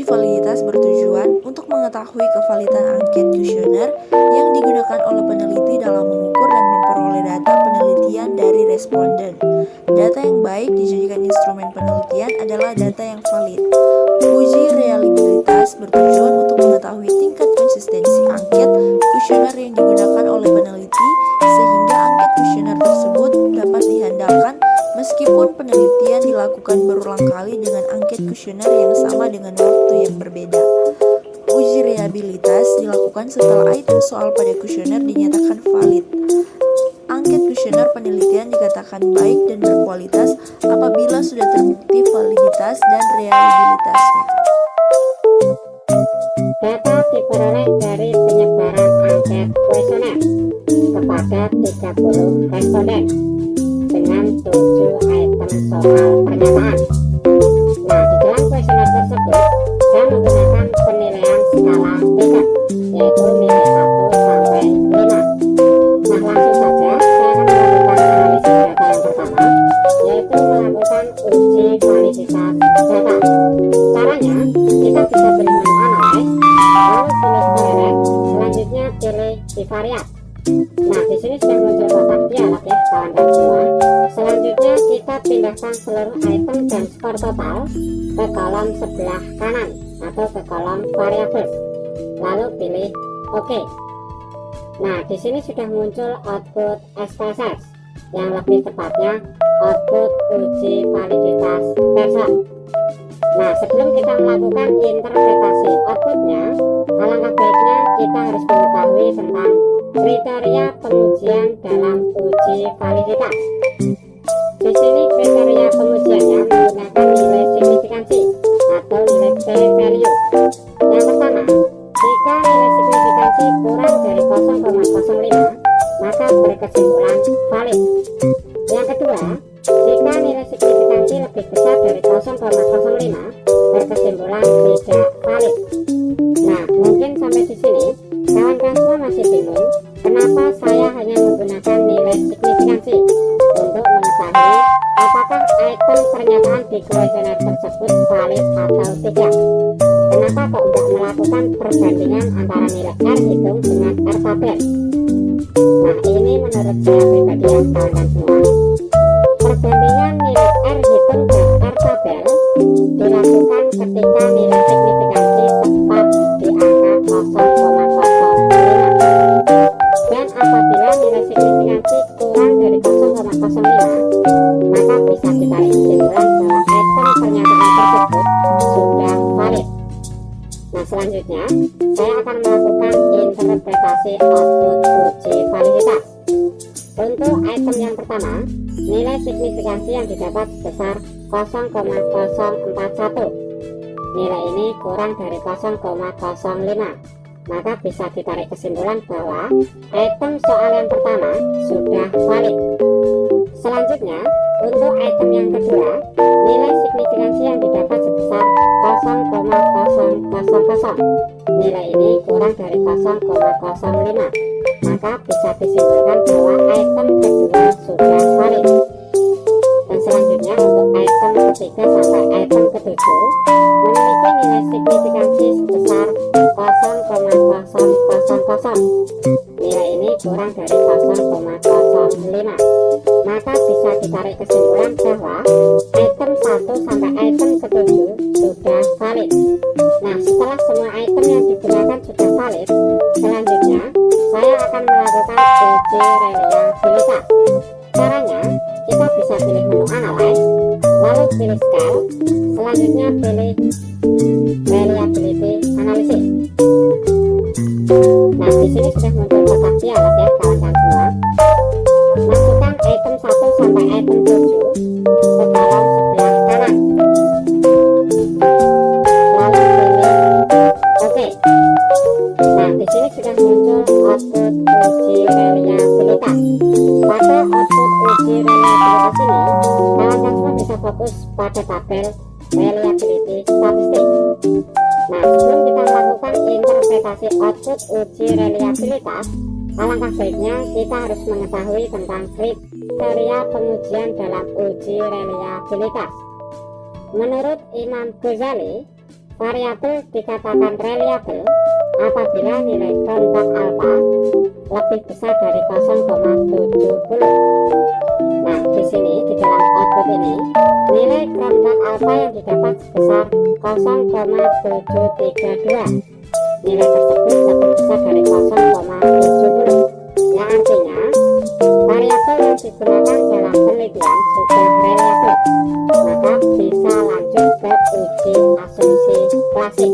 validitas bertujuan untuk mengetahui kevalidan angket kuesioner yang digunakan oleh peneliti dalam mengukur dan memperoleh data penelitian dari responden. Data yang baik dijadikan instrumen penelitian adalah data yang valid. Uji reliabilitas bertujuan untuk mengetahui tingkat konsistensi angket kuesioner yang digunakan oleh peneliti sehingga angket kuesioner tersebut dapat diandalkan meskipun penelitian dilakukan berulang kali dengan angket kuesioner yang sama dengan waktu yang berbeda. Uji reliabilitas dilakukan setelah item soal pada kuesioner dinyatakan valid. Angket kuesioner penelitian dikatakan baik dan berkualitas apabila sudah terbukti validitas dan reliabilitasnya. Data diperoleh dari penyebaran angket kuesioner kepada 30 responden dengan 7 item soal pernyataan. Nah, di dalam kuesioner tersebut saya menggunakan penilaian skala Likert, yaitu nilai 1 sampai 5. Nah, langsung saja saya akan melakukan analisis data yang pertama, yaitu melakukan uji validitas data. Caranya, kita bisa pilih menu analyze, lalu pilih select, selanjutnya pilih bivariate. Nah, di sini sudah muncul kotak dialog ya kawan-kawan semua. Selanjutnya kita pindahkan seluruh item dan skor total ke kolom sebelah kanan atau ke kolom variables. Lalu pilih OK. Nah, di sini sudah muncul output SPSS, yang lebih tepatnya output uji validitas person. Nah, sebelum kita melakukan interpretasi outputnya, alangkah baiknya kita harus mengetahui tentang kriteria pengujian dalam uji validitas. Di sini kriteria pengujiannya menggunakan nilai signifikansi atau nilai p-value. Yang pertama, jika nilai signifikansi kurang dari 0,05, maka berkesimpulan valid. Yang kedua, jika nilai signifikansi lebih besar dari 0,05, berkesimpulan tidak valid. Nah, mungkin sampai di sini kawan-kawan semua masih bingung kenapa saya hanya menggunakan nilai signifikansi untuk mengetahui apakah item pernyataan di kuesioner tersebut valid atau tidak. Kenapa kok tidak melakukan perbandingan antara nilai R hitung dengan R tabel? Nah, ini menurut saya pribadi ya kawan-kawan semua. Perbandingan nilai R hitung dan R tabel dilakukan ketika nilai signifikansi tepat di angka 0,05 dan apabila nilai signifikansi kurang dari 0,05, maka bisa ditarik kesimpulan bahwa item pernyataan tersebut sudah valid. Nah, selanjutnya saya akan melakukan interpretasi output uji validitas. Untuk item yang pertama, nilai signifikansi yang didapat sebesar 0,041. Nilai ini kurang dari 0,05, maka bisa ditarik kesimpulan bahwa item soal yang pertama sudah valid. Selanjutnya, untuk item yang kedua, nilai signifikansi yang didapat sebesar 0,000. Nilai ini kurang dari 0,05, maka bisa disimpulkan bahwa item kedua sudah valid. Dan selanjutnya untuk item ketiga sampai item ketujuh memiliki nilai signifikansi sebesar 0,000. Nilai ini kurang dari 0,05, maka bisa ditarik kesimpulan bahwa item 1 sampai item ketujuh sudah valid. Nah, setelah semua item yang digunakan sudah valid, selanjutnya saya akan melakukan uji reliabilitas. Caranya, kita bisa pilih menu analyze, lalu pilih scale, selanjutnya pilih reliability analysis. Nah, di sini sudah muncul kotak dialog ya kawan-kawan semua. Masukkan item 1 sampai item 7 ke kolom sebelah kanan. Lalu pilih OK. Nah, di sini sudah muncul output uji reliabilitas. Pada output uji reliabilitas ini, kawan-kawan semua bisa fokus pada tabel reliability statistik. Nah, sebelum kita melakukan interpretasi output uji reliabilitas, alangkah baiknya kita harus mengetahui tentang kriteria pengujian dalam uji reliabilitas. Menurut Imam Ghazali, Variabel dikatakan reliabel apabila nilai kontak alfa lebih besar dari 0,70. Nah, di sini di dalam output ini nilai kontak alfa yang didapat sebesar 0,732. Nilai tersebut lebih besar dari 0,70. Yang artinya variabel yang digunakan dalam penelitian sudah reliabel, maka bisa lanjut ke uji asumsi klasik.